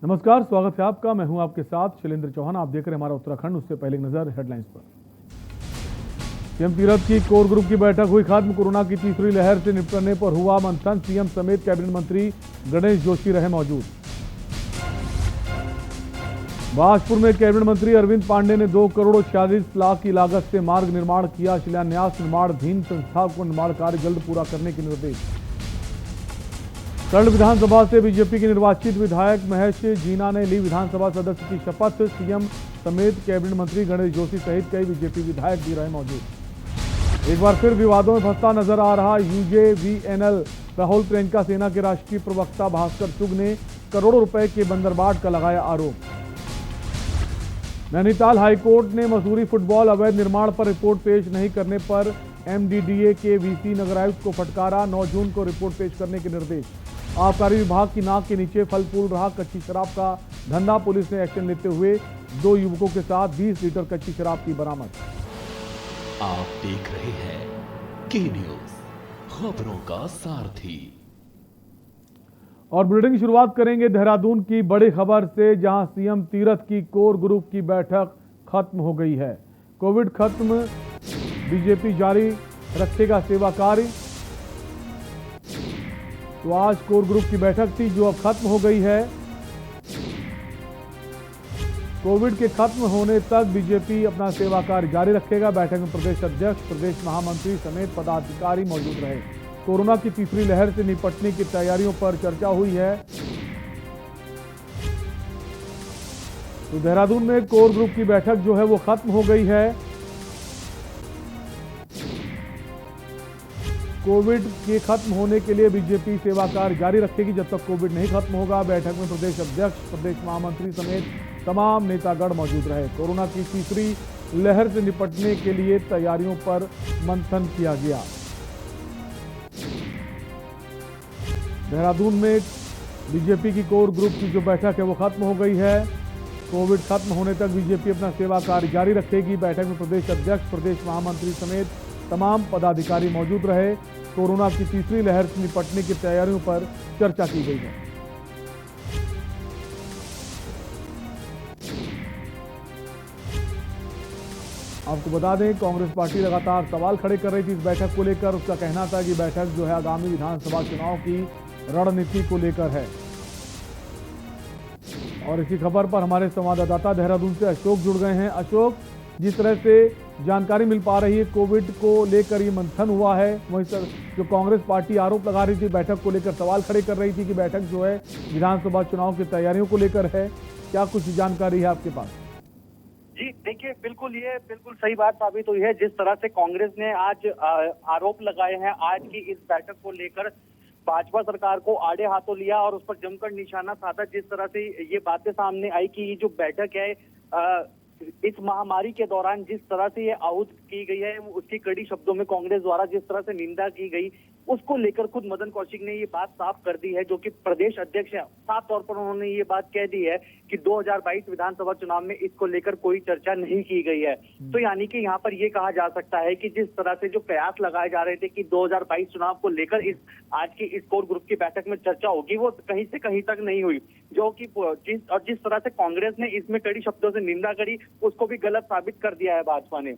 नमस्कार, स्वागत है आपका। मैं हूं आपके साथ शैलेंद्र चौहान। आप देख रहे हैं हमारा उत्तराखंड। उससे पहले एक नजर हेडलाइंस पर। सीएम तीरथ की कोर ग्रुप की बैठक हुई खत्म। कोरोना की तीसरी लहर से निपटने पर हुआ मंथन। सीएम समेत कैबिनेट मंत्री गणेश जोशी रहे मौजूद। बाजपुर में कैबिनेट मंत्री अरविंद पांडे ने 2 करोड़ 46 लाख की लागत से मार्ग निर्माण किया शिलान्यास। निर्माणाधीन संस्था को निर्माण कार्य जल्द पूरा करने के निर्देश। कर्ण विधानसभा से बीजेपी के निर्वाचित विधायक महेश जीना ने ली विधानसभा सदस्य की शपथ। सीएम समेत कैबिनेट मंत्री गणेश जोशी सहित कई बीजेपी विधायक भी रहे मौजूद। एक बार फिर विवादों में फंसता नजर आ रहा यूजेवीएनएल। राहुल प्रियंका सेना के राष्ट्रीय प्रवक्ता भास्कर चुग ने करोड़ों रुपए के बंदरबाट का लगाया आरोप। नैनीताल हाईकोर्ट ने मसूरी फुटबॉल अवैध निर्माण पर रिपोर्ट पेश नहीं करने पर एमडीडीए के वीसी नगर आयुक्त को फटकारा। 9 जून को रिपोर्ट पेश करने के निर्देश। आबकारी विभाग की नाक के नीचे फल फूल रहा कच्ची शराब का धंधा। पुलिस ने एक्शन लेते हुए 2 युवकों के साथ 20 लीटर कच्ची शराब की बरामद। आप देख रहे हैं के न्यूज, खबरों का सारथी। और बुलेटिन की शुरुआत करेंगे देहरादून की बड़ी खबर से, जहां सीएम तीरथ की कोर ग्रुप की बैठक खत्म हो गई है। कोविड खत्म, बीजेपी जारी रखेगा सेवा कार्य। तो आज कोर ग्रुप की बैठक थी जो अब खत्म हो गई है। कोविड के खत्म होने तक बीजेपी अपना सेवा कार्य जारी रखेगा। बैठक में प्रदेश अध्यक्ष, प्रदेश महामंत्री समेत पदाधिकारी मौजूद रहे। कोरोना की तीसरी लहर से निपटने की तैयारियों पर चर्चा हुई है। तो देहरादून में कोर ग्रुप की बैठक जो है वो खत्म हो गई है। कोविड के खत्म होने के लिए बीजेपी सेवा कार्य जारी रखेगी जब तक कोविड नहीं खत्म होगा। बैठक में प्रदेश अध्यक्ष, प्रदेश महामंत्री समेत तमाम नेतागण मौजूद रहे। कोरोना की तीसरी लहर से निपटने के लिए तैयारियों पर मंथन किया गया। देहरादून में बीजेपी की कोर ग्रुप की जो बैठक है वो खत्म हो गई है। कोविड खत्म होने तक बीजेपी अपना सेवा कार्य जारी रखेगी। बैठक में प्रदेश अध्यक्ष, प्रदेश महामंत्री समेत तमाम पदाधिकारी मौजूद रहे। कोरोना की तीसरी लहर से निपटने की तैयारियों पर चर्चा की गई है। आपको बता दें, कांग्रेस पार्टी लगातार सवाल खड़े कर रही थी इस बैठक को लेकर। उसका कहना था कि बैठक जो है आगामी विधानसभा चुनाव की रणनीति को लेकर है। और इसी खबर पर हमारे संवाददाता देहरादून से अशोक जुड़ गए हैं। अशोक, जिस तरह से जानकारी मिल पा रही है, कोविड को लेकर ये मंथन हुआ है। वहीं जो कांग्रेस पार्टी आरोप लगा रही थी, बैठक को लेकर सवाल खड़े कर रही थी कि बैठक जो है विधानसभा चुनाव की तैयारियों को लेकर है। क्या कुछ जानकारी है आपके पास? जी देखिए, ये बिल्कुल सही बात साबित हुई है। जिस तरह से कांग्रेस ने आज आरोप लगाए हैं आज की इस बैठक को लेकर, भाजपा सरकार को आड़े हाथों लिया और उस पर जमकर निशाना साधा। जिस तरह से ये बातें सामने आई कि ये जो बैठक है इस महामारी के दौरान जिस तरह से ये आहूत की गई है, उसकी कड़ी शब्दों में कांग्रेस द्वारा जिस तरह से निंदा की गई, उसको लेकर खुद मदन कौशिक ने ये बात साफ कर दी है, जो कि प्रदेश अध्यक्ष है। साफ तौर पर उन्होंने ये बात कह दी है कि 2022 विधानसभा चुनाव में इसको लेकर कोई चर्चा नहीं की गई है। तो यानी कि यहाँ पर ये कहा जा सकता है कि जिस तरह से जो प्रयास लगाए जा रहे थे कि 2022 चुनाव को लेकर आज की इस कोर ग्रुप की बैठक में चर्चा होगी, वो कहीं से कहीं तक नहीं हुई। जो कि जिस तरह से कांग्रेस ने इसमें कड़ी शब्दों से निंदा करी, उसको भी गलत साबित कर दिया है भाजपा ने।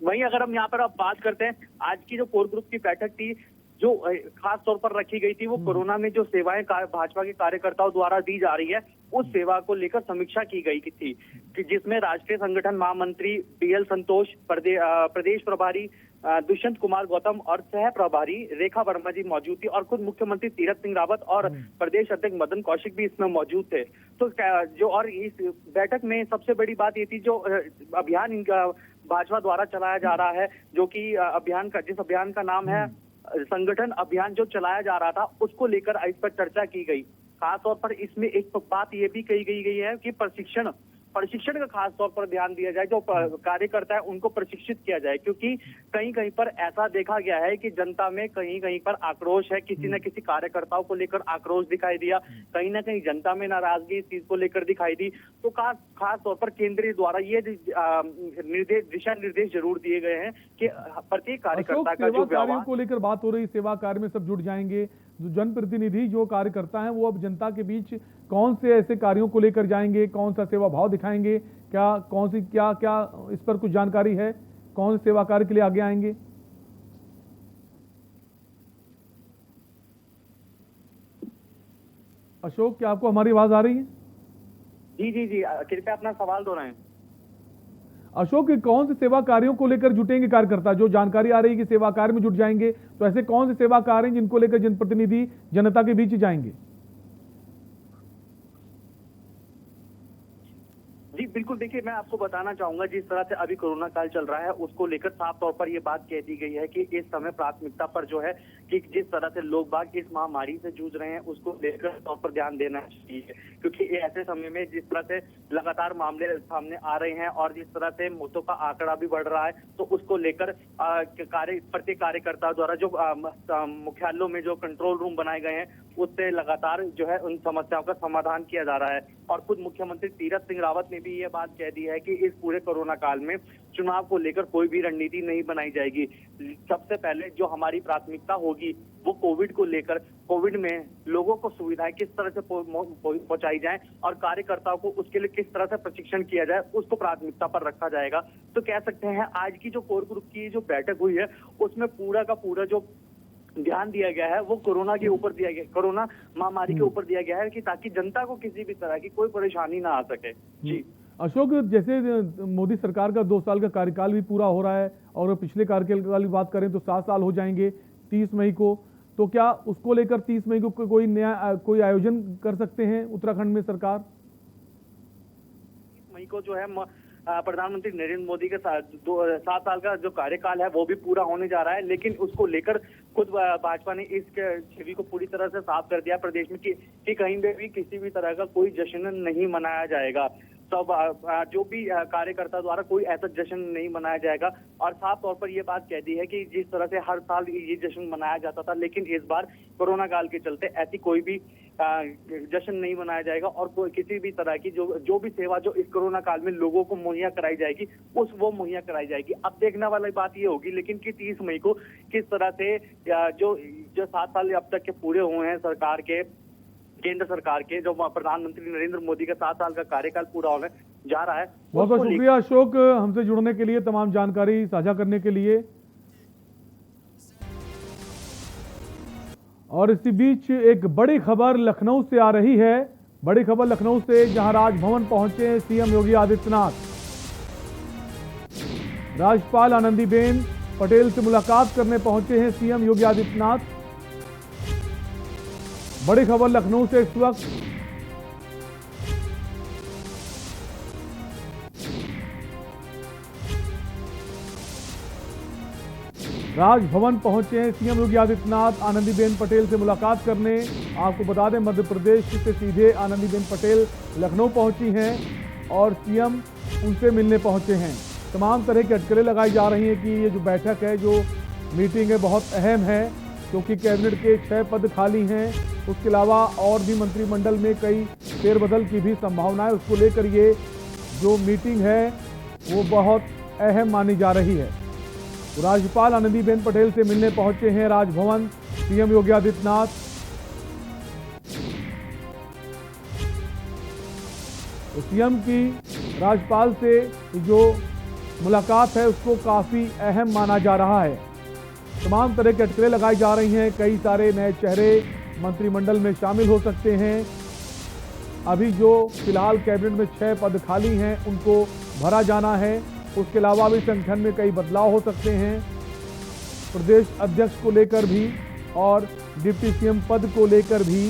वहीं अगर हम यहाँ पर अब बात करते हैं, आज की जो कोर ग्रुप की बैठक थी जो खास तौर पर रखी गई थी, वो कोरोना में जो सेवाएं भाजपा के कार्यकर्ताओं द्वारा दी जा रही है, उस सेवा को लेकर समीक्षा की गई थी, कि जिसमें राष्ट्रीय संगठन महामंत्री बीएल संतोष, प्रदेश प्रभारी दुष्यंत कुमार गौतम और सह प्रभारी रेखा वर्मा जी मौजूद थी, और खुद मुख्यमंत्री तीरथ सिंह रावत और प्रदेश अध्यक्ष मदन कौशिक भी इसमें मौजूद थे। तो जो और इस बैठक में सबसे बड़ी बात ये थी, जो अभियान इनका भाजपा द्वारा चलाया जा रहा है, जो कि जिस अभियान का नाम है संगठन अभियान, जो चलाया जा रहा था, उसको लेकर इस पर चर्चा की गई। खासतौर पर इसमें एक बात ये भी कही गई है कि प्रशिक्षण का खास तौर पर ध्यान दिया जाए। जो कार्यकर्ता है उनको प्रशिक्षित किया जाए, क्योंकि कहीं कहीं पर ऐसा देखा गया है कि जनता में कहीं कहीं पर आक्रोश है, किसी न किसी कार्यकर्ताओं को लेकर आक्रोश दिखाई दिया, कहीं ना कहीं जनता में नाराजगी इस चीज को लेकर दिखाई दी। तो खास तौर पर केंद्रीय द्वारा ये दिशा निर्देश जरूर दिए गए हैं कि प्रत्येक कार्यकर्ता का जो कार्यों को लेकर बात हो रही, सेवा कार्य में सब जुट जाएंगे, जो जनप्रतिनिधि, जो कार्यकर्ता हैं, वो अब जनता के बीच कौन से ऐसे कार्यों को लेकर जाएंगे, कौन सा सेवा भाव दिखाएंगे, क्या इस पर कुछ जानकारी है? कौन से सेवा कार्य के लिए आगे आएंगे? अशोक, क्या आपको हमारी आवाज आ रही है? जी जी जी, कृपया अपना सवाल दोहराएं। अशोक, कौन से सेवा कार्यों को लेकर जुटेंगे कार्यकर्ता? जो जानकारी आ रही है कि सेवा कार्य में जुट जाएंगे, तो ऐसे कौन से सेवा कार्य हैं जिनको लेकर जनप्रतिनिधि जनता के बीच जाएंगे? जी बिल्कुल, देखिए मैं आपको बताना चाहूंगा, जिस तरह से अभी कोरोना काल चल रहा है उसको लेकर साफ तौर पर ये बात कह दी गई है कि इस समय प्राथमिकता पर जो है कि जिस तरह से लोग बाग इस महामारी से जूझ रहे हैं उसको लेकर तौर पर ध्यान देना चाहिए, क्योंकि ऐसे समय में जिस तरह से लगातार मामले सामने आ रहे हैं और जिस तरह से मौतों का आंकड़ा भी बढ़ रहा है, तो उसको लेकर प्रत्येक कार्यकर्ता द्वारा जो मुख्यालयों में जो कंट्रोल रूम बनाए गए हैं उससे लगातार जो है उन समस्याओं का समाधान किया जा रहा है। और खुद मुख्यमंत्री तीरथ सिंह रावत ने भी ये बात कह दी है कि इस पूरे कोरोना काल में चुनाव को लेकर कोई भी रणनीति नहीं बनाई जाएगी। सबसे पहले जो हमारी प्राथमिकता होगी वो कोविड को लेकर, कोविड में लोगों को सुविधाएं किस तरह से पहुंचाई जाए और कार्यकर्ताओं को उसके लिए किस तरह से प्रशिक्षण किया जाए, उसको प्राथमिकता पर रखा जाएगा। तो कह सकते हैं आज की जो कोर ग्रुप की जो बैठक हुई है उसमें पूरा का पूरा जो ध्यान दिया गया है वो कोरोना के ऊपर दिया गया, कोरोना महामारी के ऊपर दिया गया है कि ताकि जनता को किसी भी तरह की कोई परेशानी ना आ सके। जी अशोक, जैसे मोदी सरकार का 2 साल का कार्यकाल भी पूरा हो रहा है और पिछले कार्यकाल की बात करें तो 7 साल हो जाएंगे 30 मई को, तो क्या उसको लेकर 30 मई को कोई आयोजन कर सकते हैं उत्तराखंड में सरकार? 30 मई को जो है प्रधानमंत्री नरेंद्र मोदी के 7 साल का जो कार्यकाल है वो भी पूरा होने जा रहा है, लेकिन उसको लेकर खुद भाजपा ने इस छवि को पूरी तरह से साफ कर दिया प्रदेश में कि कहीं पे भी किसी भी तरह का कोई जश्न नहीं मनाया जाएगा। सब जो भी कार्यकर्ता द्वारा कोई ऐसा जश्न नहीं मनाया जाएगा। और साफ तौर पर यह बात कह दी है कि जिस तरह से हर साल ये जश्न मनाया जाता था, लेकिन इस बार कोरोना काल के चलते ऐसी कोई भी जश्न नहीं मनाया जाएगा और कोई किसी भी तरह की जो भी सेवा जो इस कोरोना काल में लोगों को मुहैया कराई जाएगी वो मुहैया कराई जाएगी। अब देखने वाली बात ये होगी लेकिन कि 30 मई को किस तरह से जो 7 साल अब तक के पूरे हुए हैं सरकार के, केंद्र सरकार के, जो प्रधानमंत्री नरेंद्र मोदी का 7 साल का कार्यकाल पूरा होने जा रहा है। बहुत बहुत शुक्रिया अशोक, हमसे जुड़ने के लिए, तमाम जानकारी साझा करने के लिए। और इसी बीच एक बड़ी खबर लखनऊ से आ रही है, बड़ी खबर लखनऊ से, जहां राजभवन पहुंचे सीएम योगी आदित्यनाथ। राज्यपाल आनंदीबेन पटेल से मुलाकात करने पहुंचे हैं सीएम योगी आदित्यनाथ। बड़ी खबर लखनऊ से इस वक्त। राजभवन पहुंचे हैं सीएम योगी आदित्यनाथ आनंदीबेन पटेल से मुलाकात करने। आपको बता दें मध्य प्रदेश से सीधे आनंदीबेन पटेल लखनऊ पहुंची हैं और सीएम उनसे मिलने पहुंचे हैं। तमाम तरह की अटकलें लगाई जा रही हैं कि ये जो बैठक है, जो मीटिंग है, बहुत अहम है, क्योंकि कैबिनेट के 6 पद खाली हैं। उसके अलावा और भी मंत्रिमंडल में कई फेरबदल की भी संभावना है। उसको लेकर ये जो मीटिंग है वो बहुत अहम मानी जा रही है। तो राज्यपाल आनंदीबेन पटेल से मिलने पहुंचे हैं राजभवन सीएम योगी आदित्यनाथ। तो सीएम की राज्यपाल से जो मुलाकात है उसको काफी अहम माना जा रहा है। तमाम तरह की अटकलें लगाई जा रही हैं, कई सारे नए चेहरे मंत्रिमंडल में शामिल हो सकते हैं। अभी जो फिलहाल कैबिनेट में 6 पद खाली हैं उनको भरा जाना है। उसके अलावा भी संगठन में कई बदलाव हो सकते हैं। प्रदेश अध्यक्ष को लेकर भी और डिप्टी सीएम पद को लेकर भी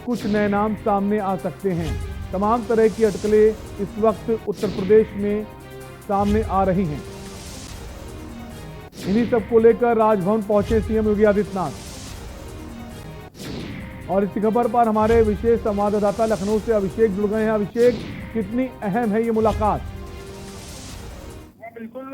कुछ नए नाम सामने आ सकते हैं। तमाम तरह की अटकलें इस वक्त उत्तर प्रदेश में सामने आ रही हैं। इन्हीं सब को लेकर राजभवन पहुंचे सीएम योगी आदित्यनाथ। और इसी खबर पर हमारे विशेष संवाददाता लखनऊ से अभिषेक जुड़ गए हैं। अभिषेक, कितनी अहम है ये मुलाकात? बिल्कुल,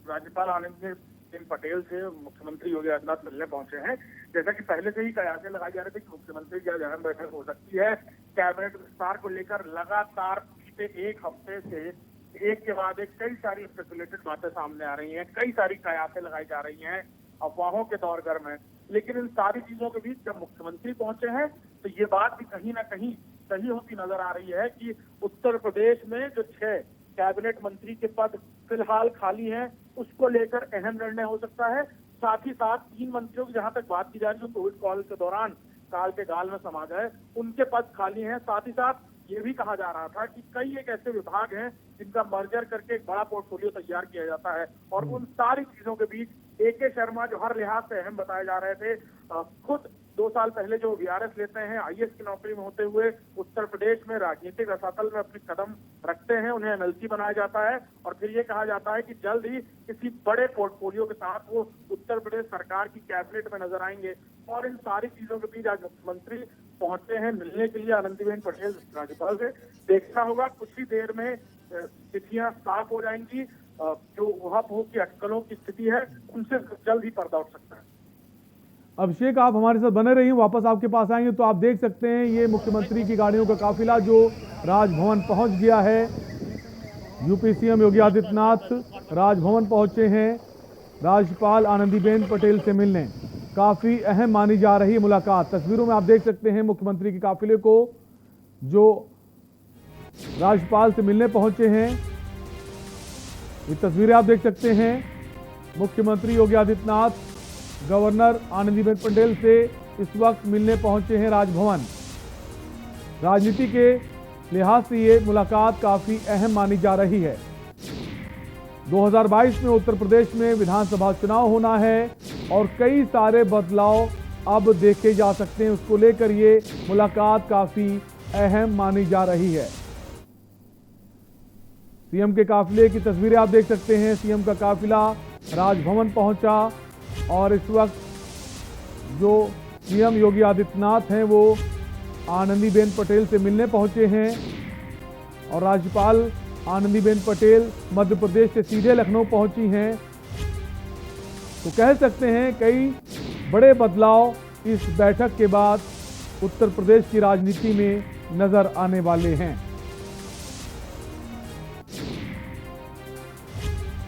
राज्यपाल आनंदीबेन पटेल से मुख्यमंत्री योगी आदित्यनाथ मिलने पहुंचे हैं। जैसा कि पहले से ही कयासें लगाए जा रहे थे कि मुख्यमंत्री की आज अहम बैठक हो सकती है। कैबिनेट विस्तार को लेकर लगातार पिछले 1 हफ्ते से एक के बाद एक कई सारी स्पेकुलेटेड बातें सामने आ रही हैं, कई सारी कयासें लगाई जा रही हैं, अफवाहों के दौर गर्म है। लेकिन इन सारी चीजों के बीच जब मुख्यमंत्री पहुंचे हैं तो ये बात भी कहीं ना कहीं सही होती नजर आ रही है कि उत्तर प्रदेश में जो 6 कैबिनेट मंत्री के पद फिलहाल खाली हैं, उसको लेकर अहम निर्णय हो सकता है। साथ ही साथ 3 मंत्रियों की जहां तक बात की जा रही है, कोविड काल के दौरान काल के गाल में समा गए, उनके पद खाली हैं। साथ ही साथ ये भी कहा जा रहा था कि कई एक ऐसे विभाग हैं जिनका मर्जर करके एक बड़ा पोर्टफोलियो तैयार किया जाता है, और उन सारी चीजों के बीच AK शर्मा जो हर लिहाज से अहम बताए जा रहे थे, खुद 2 साल पहले जो VRS लेते हैं, IAS की नौकरी में होते हुए उत्तर प्रदेश में राजनीतिक रसातल में अपनी कदम रखते हैं, उन्हें MLC बनाया जाता है और फिर ये कहा जाता है कि जल्द ही किसी बड़े पोर्टफोलियो के साथ वो उत्तर प्रदेश सरकार की कैबिनेट में नजर आएंगे। और इन सारी चीजों के बीच आज मुख्यमंत्री पहुंचे हैं मिलने के लिए आनंदीबेन पटेल राज्यपाल से। देखना होगा कुछ ही देर में स्थितियां साफ हो जाएंगी, जो उहापोह की अटकलों की स्थिति है उनसे जल्द ही पर्दा उठ सकता है। अभिषेक, आप हमारे साथ बने रहिए, वापस आपके पास आएंगे तो आप देख सकते हैं ये मुख्यमंत्री की गाड़ियों का काफिला जो राजभवन पहुंच गया है। यूपी CM योगी आदित्यनाथ राजभवन पहुंचे हैं राज्यपाल आनंदीबेन पटेल से मिलने। काफी अहम मानी जा रही है मुलाकात। तस्वीरों में आप देख सकते हैं मुख्यमंत्री के काफिले को जो राज्यपाल से मिलने पहुंचे हैं। ये तस्वीरें आप देख सकते हैं। मुख्यमंत्री योगी आदित्यनाथ गवर्नर आनंदीबेन पटेल से इस वक्त मिलने पहुंचे हैं राजभवन। राजनीति के लिहाज से ये मुलाकात काफी अहम मानी जा रही है। 2022 में उत्तर प्रदेश में विधानसभा चुनाव होना है और कई सारे बदलाव अब देखे जा सकते हैं, उसको लेकर ये मुलाकात काफी अहम मानी जा रही है। CM के काफिले की तस्वीरें आप देख सकते हैं। CM का काफिला राजभवन पहुंचा और इस वक्त जो CM योगी आदित्यनाथ हैं वो आनंदीबेन पटेल से मिलने पहुंचे हैं और राज्यपाल आनंदीबेन पटेल मध्य प्रदेश से सीधे लखनऊ पहुंची हैं। तो कह सकते हैं कई बड़े बदलाव इस बैठक के बाद उत्तर प्रदेश की राजनीति में नजर आने वाले हैं।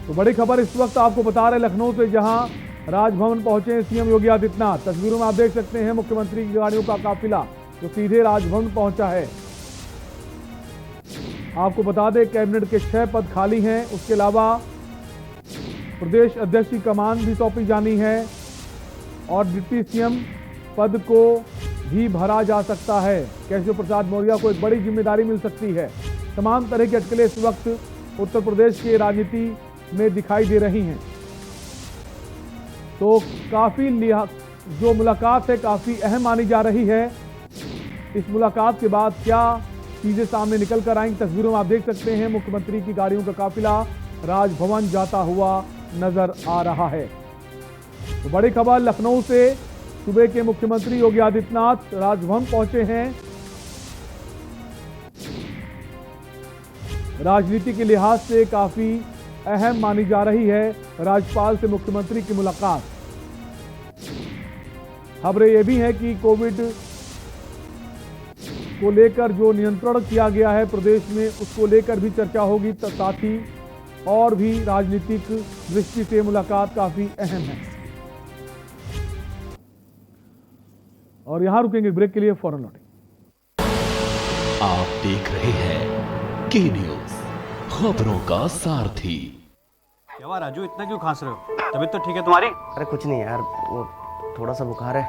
तो बड़ी खबर इस वक्त आपको बता रहे लखनऊ से, जहां राजभवन पहुंचे हैं CM योगी आदित्यनाथ। तस्वीरों में आप देख सकते हैं मुख्यमंत्री की गाड़ियों का काफिला जो सीधे राजभवन पहुंचा है। आपको बता दें कैबिनेट के 6 पद खाली हैं, उसके अलावा प्रदेश अध्यक्ष की कमान भी सौंपी जानी है और डिप्टी CM पद को भी भरा जा सकता है। केशव प्रसाद मौर्य को एक बड़ी जिम्मेदारी मिल सकती है। तमाम तरह की अटकलें इस वक्त उत्तर प्रदेश की राजनीति में दिखाई दे रही हैं। तो काफी जो मुलाकात है काफी अहम मानी जा रही है। इस मुलाकात के बाद क्या चीजें सामने निकल कर आएंगी, तस्वीरों में आप देख सकते हैं मुख्यमंत्री की गाड़ियों का काफिला राजभवन जाता हुआ नजर आ रहा है। तो बड़ी खबर लखनऊ से, सुबह के मुख्यमंत्री योगी आदित्यनाथ राजभवन पहुंचे हैं। राजनीति के लिहाज से काफी अहम मानी जा रही है राज्यपाल से मुख्यमंत्री की मुलाकात। खबरें यह भी है कि कोविड को लेकर जो नियंत्रण किया गया है प्रदेश में, उसको लेकर भी चर्चा होगी। साथ ही और भी राजनीतिक दृष्टि से मुलाकात काफी अहम है। और यहां रुकेंगे ब्रेक के लिए, फौरन लौटेंगे। आप देख रहे हैं के न्यूज, खबरों का सारथी। क्या हुआ राजू, इतना क्यों खांस रहे हो? तबीयत तो ठीक है तुम्हारी? अरे कुछ नहीं यार, वो थोड़ा सा बुखार है।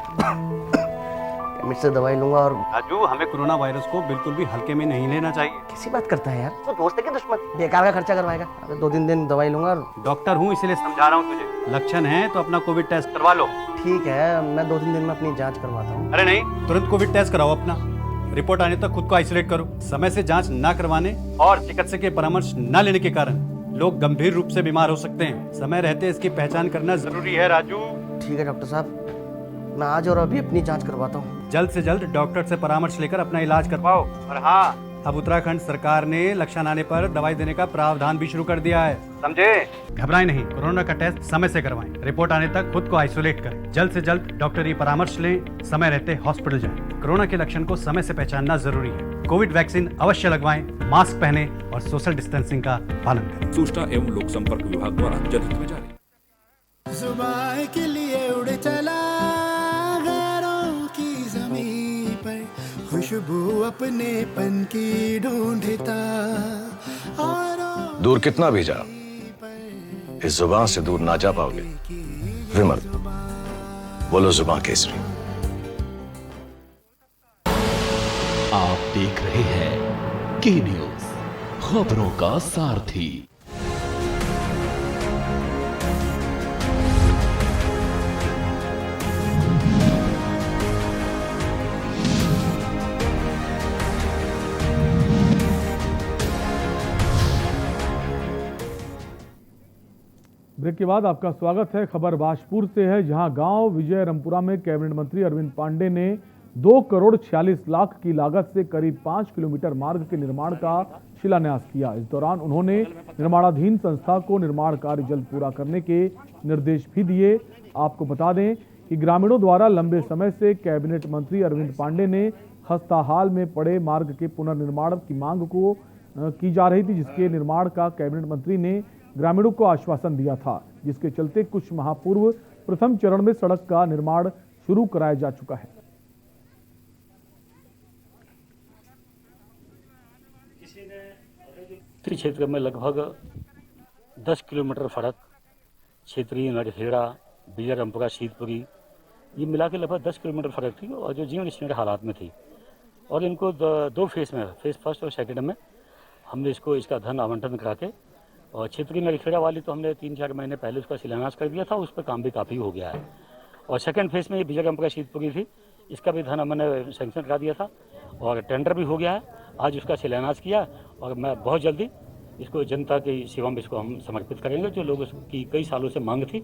केमिस्ट से दवाई लूंगा। और राजू, हमें कोरोना वायरस को बिल्कुल भी हल्के में नहीं लेना चाहिए। कैसी बात करता है यार, तो दोस्त है कि दुश्मन? बेकार का खर्चा करवाएगा। अरे 2-3 दिन दवाई लूंगा। और डॉक्टर हूँ इसलिए समझा रहा हूँ तुझे, लक्षण है तो अपना कोविड टेस्ट करवा लो। ठीक है, मैं 2-3 दिन में अपनी जांच करवाता हूँ। अरे नहीं, तुरंत कोविड टेस्ट कराओ अपना। रिपोर्ट आने तक खुद को आइसोलेट करो। समय से जांच न करवाने और चिकित्सक के परामर्श न लेने के कारण लोग गंभीर रूप से बीमार हो सकते हैं। समय रहते इसकी पहचान करना जरूरी है राजू। ठीक है डॉक्टर साहब, मैं आज और अभी अपनी जांच करवाता हूँ। जल्द से जल्द डॉक्टर से परामर्श लेकर अपना इलाज करवाओ। और हाँ, अब उत्तराखंड सरकार ने लक्षण आने पर दवाई देने का प्रावधान भी शुरू कर दिया है, समझे? घबराएं नहीं, कोरोना का टेस्ट समय से करवाएं। रिपोर्ट आने तक खुद को आइसोलेट करें। जल्द से जल्द डॉक्टरी परामर्श लें, समय रहते हॉस्पिटल जाएं। कोरोना के लक्षण को समय से पहचानना जरूरी है। कोविड वैक्सीन अवश्य लगवाएं, मास्क पहने और सोशल डिस्टेंसिंग का पालन करें। सूचना एवं लोक संपर्क विभाग द्वारा जनहित में जारी। सुबह के लिए उड़ चला पर खुशबू अपनेपन की ढूंढता दूर कितना भी जा, इस जुबान से दूर ना जा पाओगे। विमल, बोलो जुबान केसरी। आप देख रहे हैं के न्यूज, खबरों का सारथी। ब्रेक के बाद आपका स्वागत है। खबर बाजपुर से है, जहां गांव विजय रामपुरा में कैबिनेट मंत्री अरविंद पांडे ने 2 करोड़ 46 लाख की लागत से करीब 5 किलोमीटर मार्ग के निर्माण का शिलान्यास किया। इस दौरान उन्होंने निर्माणाधीन संस्था को निर्माण कार्य जल्द पूरा करने के निर्देश भी दिए। आपको बता दें कि ग्रामीणों द्वारा लंबे समय से कैबिनेट मंत्री अरविंद पांडे ने खस्ताहाल में पड़े मार्ग के पुनर्निर्माण की मांग को की जा रही थी, जिसके निर्माण का कैबिनेट मंत्री ने ग्रामीणों को आश्वासन दिया था, जिसके चलते कुछ माह पूर्व प्रथम चरण में सड़क का निर्माण शुरू कराया जा चुका है। क्षेत्र में लगभग 10 किलोमीटर सड़क, क्षेत्रीय नरखेड़ा, विजय रामपुरा, शीतपुरी, ये मिला के लगभग 10 किलोमीटर सड़क थी और जो जीवन स्थिर हालात में थी। और इनको 2 फेज में, फेज फर्स्ट और सेकंड में हमने इसका धन आवंटन करा के, और क्षेत्रीय नरखेड़ा वाली तो हमने 3-4 महीने पहले उसका शिलान्यास कर दिया था, उस पर काम भी काफ़ी हो गया है। और सेकंड फेज में ये विजय रामपुरा शीतपुरी थी, इसका भी धन हमने सैंक्शन करा दिया था और टेंडर भी हो गया है। आज उसका शिलान्यास किया और मैं बहुत जल्दी इसको जनता की सेवा में इसको हम समर्पित करेंगे, जो लोगों की कई सालों से मांग थी।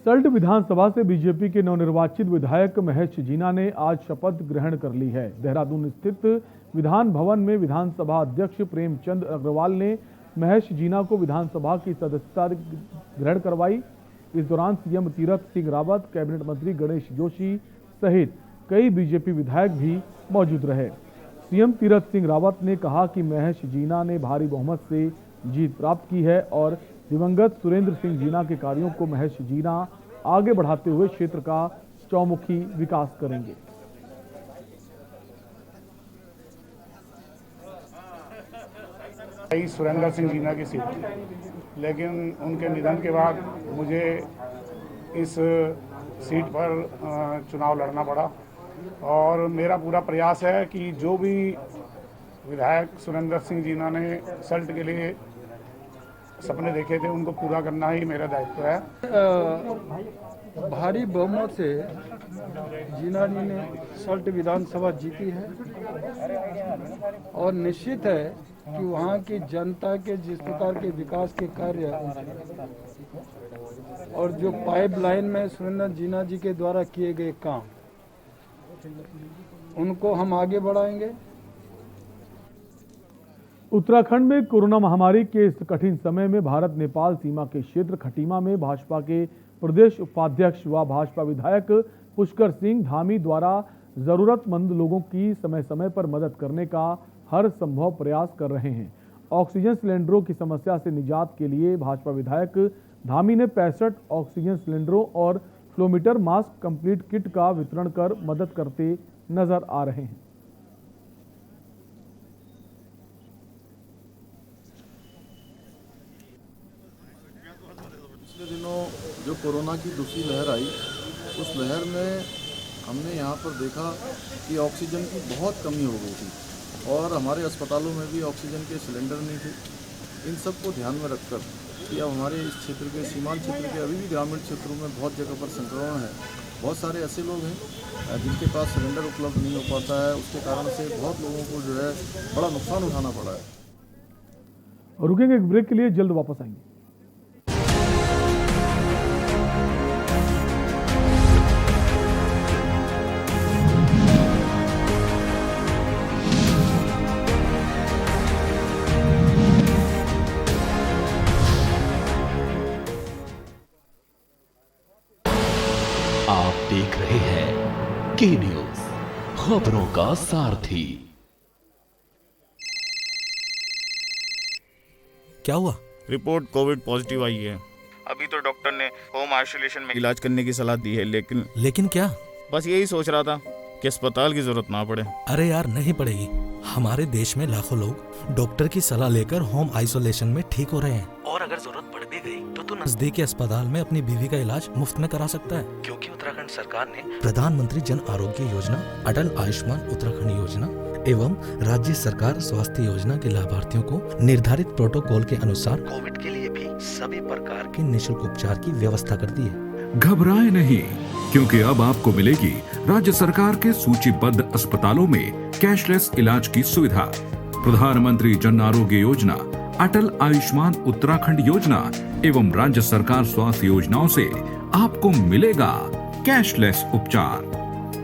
सल्ट विधानसभा से बीजेपी के नवनिर्वाचित विधायक महेश जीना ने आज शपथ ग्रहण कर ली है। देहरादून स्थित विधान भवन में विधानसभा अध्यक्ष प्रेमचंद अग्रवाल ने महेश जीना को विधानसभा की सदस्यता ग्रहण करवाई। इस दौरान सीएम तीरथ सिंह रावत, कैबिनेट मंत्री गणेश जोशी सहित कई बीजेपी विधायक भी मौजूद रहे। सीएम तीरथ सिंह रावत ने कहा कि महेश जीना ने भारी बहुमत से जीत प्राप्त की है और दिवंगत सुरेंद्र सिंह जीना के कार्यों को महेश जीना आगे बढ़ाते हुए क्षेत्र का चौमुखी विकास करेंगे। सुरेंद्र सिंह जीना की सीट थी, लेकिन उनके निधन के बाद मुझे इस सीट पर चुनाव लड़ना पड़ा और मेरा पूरा प्रयास है कि जो भी विधायक सुरेंद्र सिंह जीना ने सल्ट के लिए सपने देखे थे उनको पूरा करना ही मेरा दायित्व है। भारी बहुमत से जीना जी ने सल्ट विधानसभा जीती है और निश्चित है कि वहाँ की जनता के जिस प्रकार के विकास के कार्य और जो पाइपलाइन में सुरेंद्र जीना जी के द्वारा किए गए काम, उनको हम आगे बढ़ाएंगे। उत्तराखंड में कोरोना महामारी के इस कठिन समय में भारत नेपाल सीमा के क्षेत्र खटीमा में भाजपा के प्रदेश उपाध्यक्ष व भाजपा विधायक पुष्कर सिंह धामी द्वारा जरूरतमंद लोगों की समय समय पर मदद करने का हर संभव प्रयास कर रहे हैं। ऑक्सीजन सिलेंडरों की समस्या से निजात के लिए भाजपा विधायक धामी ने 65 ऑक्सीजन सिलेंडरों और फ्लोमीटर मास्क कंप्लीट किट का वितरण कर मदद करते नजर आ रहे हैं। पिछले दिनों जो कोरोना की दूसरी लहर आई, उस लहर में हमने यहाँ पर देखा कि ऑक्सीजन की बहुत कमी हो गई थी और हमारे अस्पतालों में भी ऑक्सीजन के सिलेंडर नहीं थे। इन सब को ध्यान में रखकर कि अब हमारे इस क्षेत्र के सीमांत क्षेत्र के अभी भी ग्रामीण क्षेत्रों में बहुत जगह पर संक्रमण है। बहुत सारे ऐसे लोग हैं जिनके पास सिलेंडर उपलब्ध नहीं हो पाता है, उसके कारण से बहुत लोगों को जो है बड़ा नुकसान उठाना पड़ा है। रुकेंगे एक ब्रेक के लिए, जल्द वापस आएंगे। आप देख रहे हैं के न्यूज, खबरों का सारथी। क्या हुआ? रिपोर्ट कोविड पॉजिटिव आई है। अभी तो डॉक्टर ने होम आइसोलेशन में इलाज करने की सलाह दी है, लेकिन क्या? बस यही सोच रहा था कि अस्पताल की जरूरत ना पड़े। अरे यार नहीं पड़ेगी। हमारे देश में लाखों लोग डॉक्टर की सलाह लेकर होम आइसोलेशन में ठीक हो रहे हैं, और अगर जरूरत पड़ भी गई तो तू नजदीकी अस्पताल में अपनी बीवी का इलाज मुफ्त में करा सकता है, क्योंकि उत्तराखंड सरकार ने प्रधानमंत्री जन आरोग्य योजना, अटल आयुष्मान उत्तराखंड योजना एवं राज्य सरकार स्वास्थ्य योजना के लाभार्थियों को निर्धारित प्रोटोकॉल के अनुसार कोविड के लिए भी सभी प्रकार के निःशुल्क उपचार की व्यवस्था कर दी है। घबराए नहीं, क्योंकि अब आपको मिलेगी राज्य सरकार के सूचीबद्ध अस्पतालों में कैशलेस इलाज की सुविधा। प्रधानमंत्री जन आरोग्य योजना, अटल आयुष्मान उत्तराखंड योजना एवं राज्य सरकार स्वास्थ्य योजनाओं से आपको मिलेगा कैशलेस उपचार।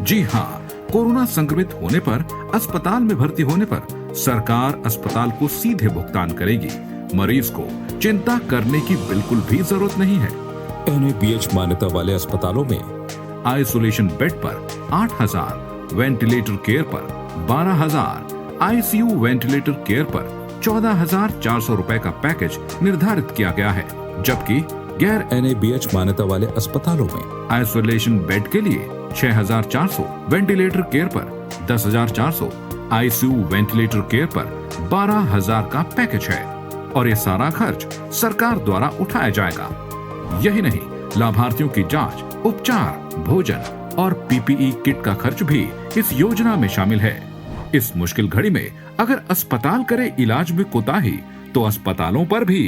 जी हाँ, कोरोना संक्रमित होने पर अस्पताल में भर्ती होने पर सरकार अस्पताल को सीधे भुगतान करेगी। मरीज को चिंता करने की बिल्कुल भी जरूरत नहीं है। NABH मान्यता वाले अस्पतालों में आइसोलेशन बेड पर 8,000, वेंटिलेटर केयर पर 12,000, ICU वेंटिलेटर केयर पर 14,400 रुपए का पैकेज निर्धारित किया गया है, जबकि गैर NABH मान्यता वाले अस्पतालों में आइसोलेशन बेड के लिए 6,400, वेंटिलेटर केयर पर 10,400, ICU वेंटिलेटर केयर पर 12,000 का पैकेज है, और ये सारा खर्च सरकार द्वारा उठाया जाएगा। यही नहीं, लाभार्थियों की जांच, उपचार, भोजन और PPE किट का खर्च भी इस योजना में शामिल है। इस मुश्किल घड़ी में अगर अस्पताल करे इलाज में कोताही, तो अस्पतालों पर भी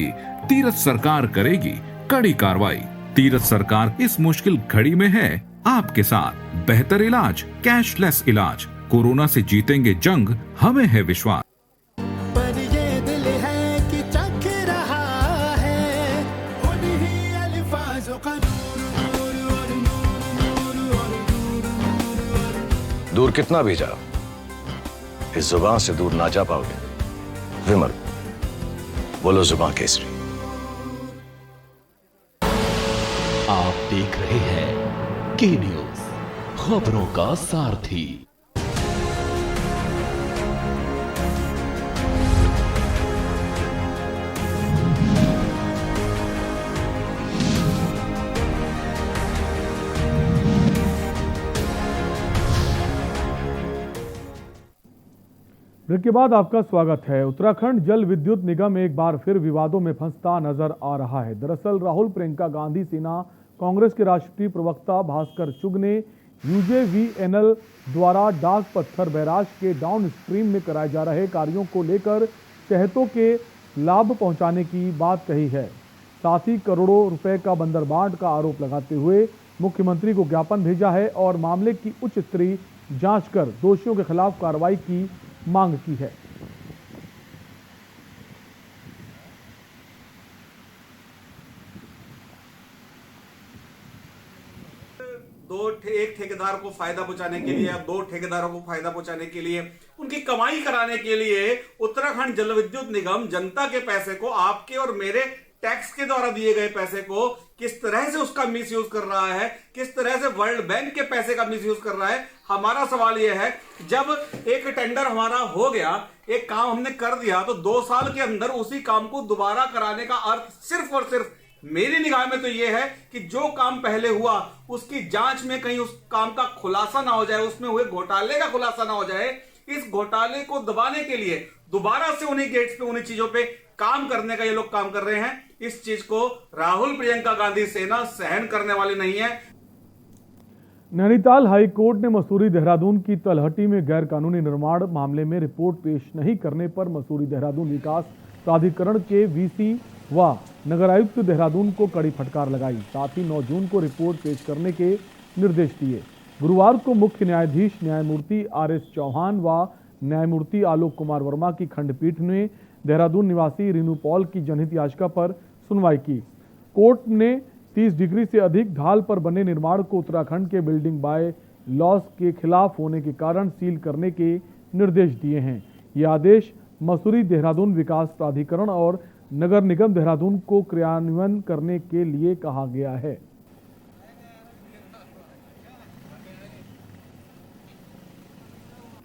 तीरथ सरकार करेगी कड़ी कार्रवाई। तीरथ सरकार इस मुश्किल घड़ी में है आपके साथ। बेहतर इलाज, कैशलेस इलाज, कोरोना से जीतेंगे जंग, हमें है विश्वास। पर ये दिल है कि चख रहा है उन्हीं अल्फाजों का दूर कितना भी जाओ, इस जुबान से दूर ना जा पाओगे। विमल, बोलो जुबान केसरी। आप देख रहे हैं के न्यूज, खबरों का सारथी। ब्रेक के बाद आपका स्वागत है। उत्तराखंड जल विद्युत निगम एक बार फिर विवादों में फंसता नजर आ रहा है। दरअसल राहुल प्रियंका गांधी सेना कांग्रेस के राष्ट्रीय प्रवक्ता भास्कर चुग ने UJVNL द्वारा डाक पत्थर बैराज के डाउन स्ट्रीम में कराए जा रहे कार्यों को लेकर चहेतों के लाभ पहुंचाने की बात कही है। साथ ही करोड़ों रुपए का बंदरबांट का आरोप लगाते हुए मुख्यमंत्री को ज्ञापन भेजा है और मामले की उच्च स्तरीय जांच कर दोषियों के खिलाफ कार्रवाई की मांग की है। एक ठेकेदार को फायदा पहुंचाने के लिए या दो ठेकेदारों को फायदा पहुंचाने के लिए, उनकी कमाई कराने के लिए उत्तराखंड जल विद्युत निगम जनता के पैसे को, आपके और मेरे टैक्स के द्वारा दिए गए पैसे को किस तरह से उसका मिसयूज कर रहा है, किस तरह से वर्ल्ड बैंक के पैसे का मिसयूज कर रहा है। हमारा सवाल यह है, जब एक टेंडर हमारा हो गया, एक काम हमने कर दिया, तो 2 साल के अंदर उसी काम को दोबारा कराने का अर्थ सिर्फ और सिर्फ मेरी निगाह में तो यह है कि जो काम पहले हुआ उसकी जांच में कहीं उस काम का खुलासा ना हो जाए, उसमें हुए घोटाले का खुलासा ना हो जाए। इस घोटाले को दबाने के लिए दोबारा से उन्हीं गेट्स पे, उन्हीं चीजों पे काम करने का ये लोग काम कर रहे हैं। इस चीज को राहुल प्रियंका गांधी सेना सहन करने वाली नहीं है। नैनीताल हाई कोर्ट ने मसूरी देहरादून की तलहटी में गैर कानूनी निर्माण मामले में रिपोर्ट पेश नहीं करने पर मसूरी देहरादून विकास प्राधिकरण के VC व नगर आयुक्त देहरादून को कड़ी फटकार लगाई। साथ ही 9 जून को रिपोर्ट पेश करने के निर्देश दिए। गुरुवार को मुख्य न्यायाधीश न्यायमूर्ति RS चौहान व न्यायमूर्ति आलोक कुमार वर्मा की खंडपीठ ने देहरादून निवासी रीनू पॉल की जनहित याचिका पर सुनवाई की। कोर्ट ने 30 डिग्री से अधिक ढाल पर बने निर्माण को उत्तराखंड के बिल्डिंग बाय लॉज के खिलाफ होने के कारण सील करने के निर्देश दिए हैं। ये आदेश मसूरी देहरादून विकास प्राधिकरण और नगर निगम देहरादून को क्रियान्वयन करने के लिए कहा गया है।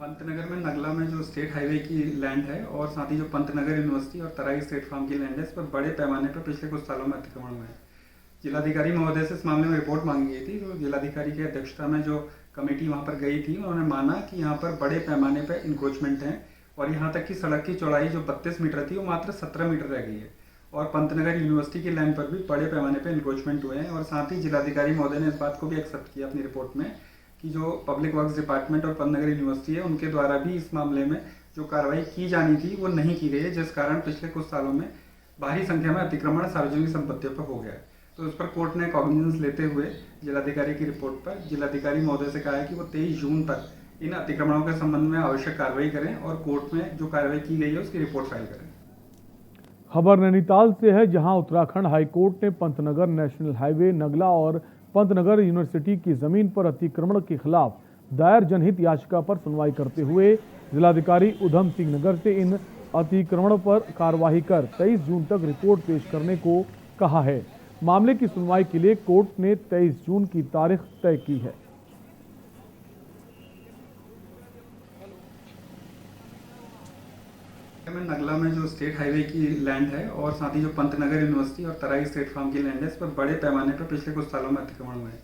पंतनगर में नगला में जो स्टेट हाईवे की लैंड है और साथ ही जो पंतनगर यूनिवर्सिटी और तराई स्टेट फार्म की लैंड है, इस पर बड़े पैमाने पर पिछले कुछ सालों में अतिक्रमण हुए हैं। जिलाधिकारी महोदय से इस मामले में रिपोर्ट मांगी गई थी। तो जिलाधिकारी की अध्यक्षता में जो कमेटी वहाँ पर गई थी, उन्होंने माना कि यहाँ पर बड़े पैमाने पर इंक्रोचमेंट हैं और यहाँ तक कि सड़क की चौड़ाई जो 32 मीटर थी वो मात्र 17 मीटर रह गई है और पंतनगर यूनिवर्सिटी की लाइन पर भी बड़े पैमाने पर इंक्रोचमेंट हुए हैं। और साथ ही जिलाधिकारी महोदय ने इस बात को भी एक्सेप्ट किया अपनी रिपोर्ट में कि जो पब्लिक वर्क्स डिपार्टमेंट और पंतनगर यूनिवर्सिटी है उनके द्वारा भी इस मामले में जो कार्रवाई की जानी थी वो नहीं की गई है, जिस कारण पिछले कुछ सालों में भारी संख्या में अतिक्रमण सार्वजनिक संपत्तियों पर हो गया है। तो इस पर कोर्ट ने कॉग्निजेंस लेते हुए जिलाधिकारी की रिपोर्ट पर जिलाधिकारी महोदय से कहा है कि वो 23 जून तक इन अतिक्रमणों के संबंध में आवश्यक कार्रवाई करें और कोर्ट में जो कार्रवाई की गई है उसकी रिपोर्ट फाइल करें। खबर नैनीताल से है, जहां उत्तराखंड हाईकोर्ट ने पंतनगर नेशनल हाईवे, नगला और पंतनगर यूनिवर्सिटी की जमीन पर अतिक्रमण के खिलाफ दायर जनहित याचिका पर सुनवाई करते हुए जिलाधिकारी उधम सिंह नगर से इन अतिक्रमण पर कार्रवाई कर 23 जून तक रिपोर्ट पेश करने को कहा है। मामले की सुनवाई के लिए कोर्ट ने 23 जून की तारीख तय की है। नगला में जो स्टेट हाईवे की लैंड है और साथ ही जो पंतनगर यूनिवर्सिटी और तराई स्टेट फार्म की लैंड है, इस पर बड़े पैमाने पर पिछले कुछ सालों में अतिक्रमण हुए हैं।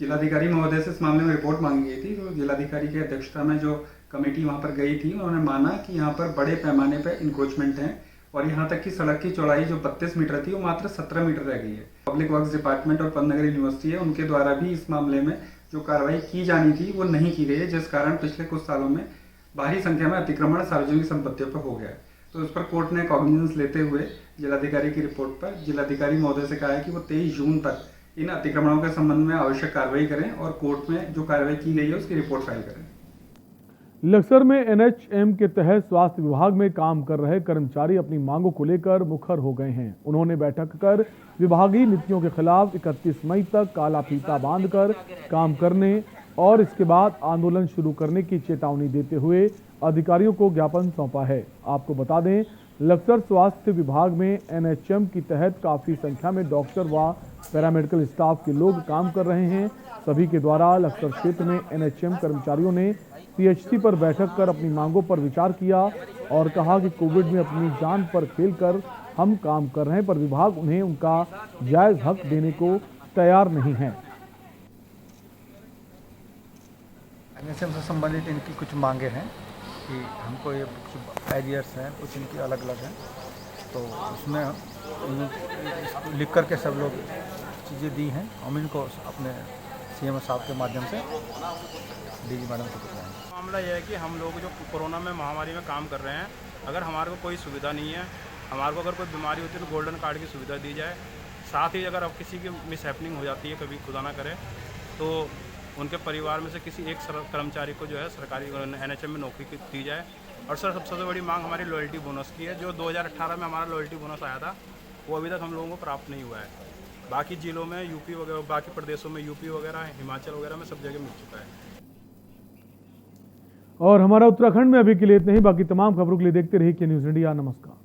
जिलाधिकारी महोदय से इस मामले में रिपोर्ट मांगी गई थी, तो जिलाधिकारी की अध्यक्षता में जो कमेटी वहां पर गई थी उन्होंने माना कि यहाँ पर बड़े पैमाने पर इंक्रोचमेंट हैं और यहाँ तक कि सड़क की चौड़ाई जो 32 मीटर थी वो मात्र 17 मीटर रह गई है। पब्लिक वर्क्स डिपार्टमेंट और पंतनगर यूनिवर्सिटी है उनके द्वारा भी इस मामले में जो कार्रवाई की जानी थी वो नहीं की गई है, जिस कारण पिछले कुछ सालों में भारी संख्या में अतिक्रमण सार्वजनिक संपत्तियों पर हो गया है। तो इस पर कोर्ट ने कॉग्निजेंस लेते हुए जिलाधिकारी की रिपोर्ट पर जिलाधिकारी महोदय से कहा है कि वो 23 जून तक इन अतिक्रमणों के संबंध में आवश्यक कार्रवाई करें और कोर्ट में जो कार्रवाई की गई है उसकी रिपोर्ट फाइल करें। लक्सर में एनएचएम के तहत स्वास्थ्य विभाग में काम कर रहे कर्मचारी अपनी मांगों को लेकर मुखर हो गए हैं। उन्होंने बैठक कर विभागीय नीतियों के खिलाफ 31 मई तक काला फीता बांधकर काम करने और इसके बाद आंदोलन शुरू करने की चेतावनी देते हुए अधिकारियों को ज्ञापन सौंपा है। आपको बता दें, लक्सर स्वास्थ्य विभाग में एनएचएम के तहत काफी संख्या में डॉक्टर व पैरामेडिकल स्टाफ के लोग काम कर रहे हैं। सभी के द्वारा लक्सर क्षेत्र में एनएचएम कर्मचारियों ने पीएचसी पर बैठक कर अपनी मांगों पर विचार किया और कहा कि कोविड में अपनी जान पर खेलकर हम काम कर रहे हैं, पर विभाग उन्हें उनका जायज हक देने को तैयार नहीं है। एनएचएम से संबंधित इनकी कुछ मांगे हैं कि हमको ये कुछ एरियर्स हैं, कुछ इनकी अलग अलग हैं, तो उसमें लिख करके सब लोग चीज़ें दी हैं। हम इनको अपने सीएम साहब के माध्यम से डीजी मैडम को बताएंगे। मामला यह है कि हम लोग जो कोरोना में महामारी में काम कर रहे हैं, अगर हमारे को कोई सुविधा नहीं है, हमारे को अगर कोई बीमारी होती है तो गोल्डन कार्ड की सुविधा दी जाए। साथ ही अगर अब किसी की मिसहैपनिंग हो जाती है, कभी खुदा ना करे, तो उनके परिवार में से किसी एक कर्मचारी को जो है सरकारी एनएचएम में नौकरी दी जाए। और सर सबसे बड़ी मांग हमारी लॉयल्टी बोनस की है। जो 2018 में हमारा लॉयल्टी बोनस आया था वो अभी तक हम लोगों को प्राप्त नहीं हुआ है। बाकी जिलों में यूपी वगैरह, बाकी प्रदेशों में यूपी वगैरह, हिमाचल वगैरह में सब जगह मिल चुका है। और हमारा उत्तराखंड में अभी के लिए इतना ही। बाकी तमाम खबरों के लिए देखते रहिए के न्यूज़ इंडिया। नमस्कार।